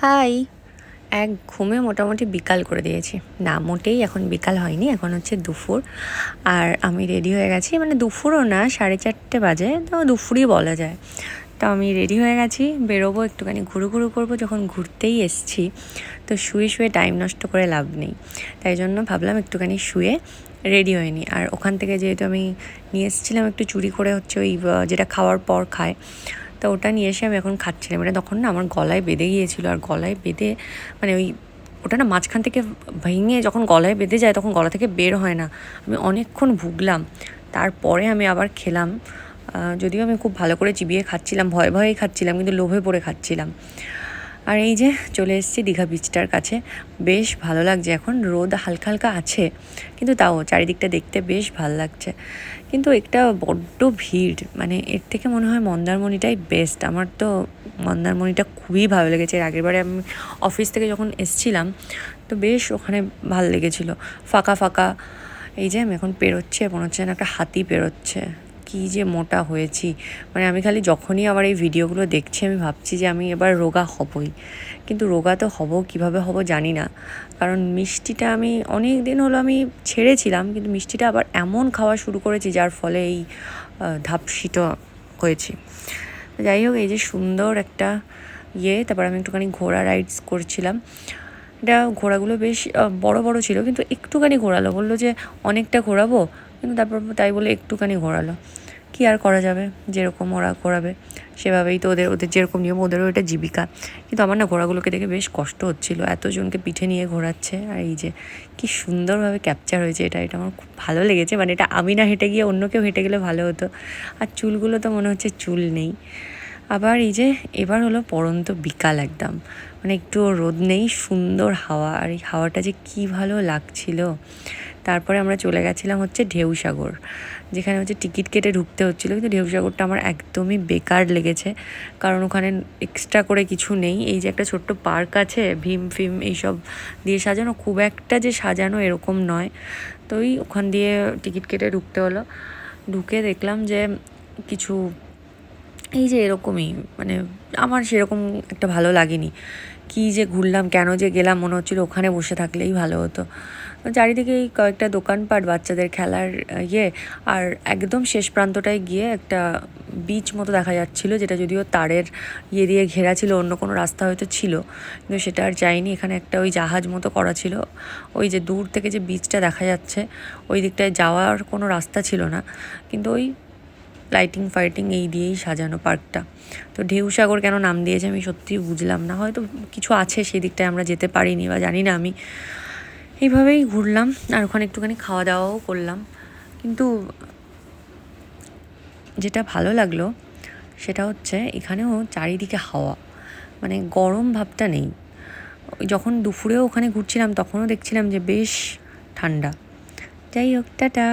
High! এক ঘুমে মোটামুটি বিকাল করে দিয়েছি। না, মোটেই এখন বিকাল হয়নি, এখন হচ্ছে দুপুর। আর আমি রেডি হয়ে গেছি, মানে দুপুরও না, 4:30 বাজে, তো দুপুরই বলা যায়। তো আমি রেডি হয়ে গেছি, বেরোবো, একটুখানি ঘুরু করবো। যখন ঘুরতেই এসছি, তো শুয়ে শুয়ে টাইম নষ্ট করে লাভ নেই, তাই জন্য ভাবলাম একটুখানি শুয়ে রেডি হয়ে নিই। আর ওখান থেকে যেহেতু আমি নিয়ে এসেছিলাম একটু চুরি করে, হচ্ছে ওই যেটা খাওয়ার পর খায়, তো ওটা নিয়ে এসে আমি এখন খাচ্ছিলাম। এটা তখন না আমার গলায় বেঁধে গিয়েছিলো, আর গলায় বেঁধে মানে ওটা না মাঝখান থেকে ভেঙে যখন গলায় বেঁধে যায় তখন গলা থেকে বের হয় না। আমি অনেকক্ষণ ভুগলাম, তারপরে আমি আবার খেলাম। যদিও আমি খুব ভালো করে চিবিয়ে খাচ্ছিলাম, ভয়ে ভয়েই খাচ্ছিলাম, কিন্তু লোভে পড়ে খাচ্ছিলাম। আর এই যে চলে এসেছি দীঘা বিচটার কাছে। বেশ ভালো লাগছে, এখন রোদ হালকা হালকা আছে, কিন্তু তাও চারিদিকটা দেখতে বেশ ভালো লাগছে। কিন্তু একটা বড্ড ভিড়, মানে এর থেকে মনে হয় মন্দারমণিটাই বেস্ট। আমার তো মন্দারমণিটা খুবই ভালো লেগেছে। এর আগেরবারে আমি অফিস থেকে যখন এসছিলাম, তো বেশ ওখানে ভালো লেগেছিলো, ফাঁকা ফাঁকা। এই যে আমি এখন পেরোচ্ছি, মনে হচ্ছে না একটা হাতি পেরোচ্ছে। কী যে মোটা হয়েছি, মানে আমি খালি যখনই আবার এই ভিডিওগুলো দেখছি আমি ভাবছি যে আমি এবার রোগা হবই। কিন্তু রোগা তো হব, কীভাবে হব জানি না, কারণ মিষ্টিটা আমি অনেক দিন হলো আমি ছেড়েছিলাম, কিন্তু মিষ্টিটা আবার এমন খাওয়া শুরু করেছি যার ফলে এই ধাপসিটা হয়েছি। যাই হোক, এই যে সুন্দর একটা তারপর আমি একটুখানি ঘোড়া রাইডস করছিলাম। এটা ঘোড়াগুলো বেশ বড় বড় ছিল, কিন্তু একটুখানি ঘোরালো, বললো যে অনেকটা ঘোরাবো, কিন্তু তারপর তাই বলে একটুখানি ঘোরালো। কী আর করা যাবে, যেরকম ওরা ঘোরাবে সেভাবেই তো, ওদের যেরকম নিয়ম, ওদেরও এটা জীবিকা। কিন্তু আমার না ঘোড়াগুলোকে দেখে বেশ কষ্ট হচ্ছিলো, এতজনকে পিঠে নিয়ে ঘোরাচ্ছে। আর এই যে কী সুন্দরভাবে ক্যাপচার হয়েছে, এটা আমার খুব ভালো লেগেছে। মানে এটা আমি না হেঁটে গিয়ে অন্য কেউ হেঁটে গেলে ভালো হতো। আর চুলগুলো তো মনে হচ্ছে চুল নেই। আবার এই যে এবার হলো পড়ন্ত বিকাল একদম, মানে একটুও রোদ নেই, সুন্দর হাওয়া, আর এই হাওয়াটা যে কী ভালো লাগছিল। তারপরে আমরা চলে গেছিলাম হচ্ছে ঢেউসাগর, যেখানে হচ্ছে টিকিট কেটে ঢুকতে হচ্ছিলো। কিন্তু ঢেউসাগরটা আমার একদমই বেকার লেগেছে, কারণ ওখানে এক্সট্রা করে কিছু নেই। এই যে একটা ছোট্ট পার্ক আছে, ভীম ফিম এইসব দিয়ে সাজানো, খুব একটা যে সাজানো এরকম নয়। তো ওখান দিয়ে টিকিট কেটে ঢুকতে হলো। ঢুকে দেখলাম যে কিছু এই যে এরকমই, মানে আমার সেরকম একটা ভালো লাগেনি। কী যে ঘুরলাম, কেন যে গেলাম, মনে হচ্ছিলো ওখানে বসে থাকলেই ভালো হতো। চারিদিকে এই কয়েকটা দোকানপাট, বাচ্চাদের খেলার আর একদম শেষ প্রান্তটায় গিয়ে একটা বিচ মতো দেখা যাচ্ছিলো, যেটা যদিও তারের দিয়ে ঘেরা ছিল, অন্য কোনো রাস্তা হয়তো ছিল, কিন্তু সেটা আর যায়নি। এখানে একটা ওই জাহাজ মতো করা ছিল, ওই যে দূর থেকে যে বিচটা দেখা যাচ্ছে ওই দিকটায় যাওয়ার কোনো রাস্তা ছিল না, কিন্তু ওই লাইটিং ফাইটিং এই দিয়েই সাজানো পার্কটা। তো ঢেউসাগর কেন নাম দিয়েছে আমি সত্যিই বুঝলাম না, হয়তো কিছু আছে সেই দিকটায় আমরা যেতে পারিনি বা জানি না আমি। এইভাবেই ঘুরলাম, আর ওখানে একটুখানি খাওয়া দাওয়াও করলাম। কিন্তু যেটা ভালো লাগলো সেটা হচ্ছে এখানেও চারিদিকে হাওয়া, মানে গরম ভাবটা নেই। যখন দুপুরেও ওখানে ঘুরছিলাম তখনও দেখছিলাম যে বেশ ঠান্ডা। যাই হোক, টাটা।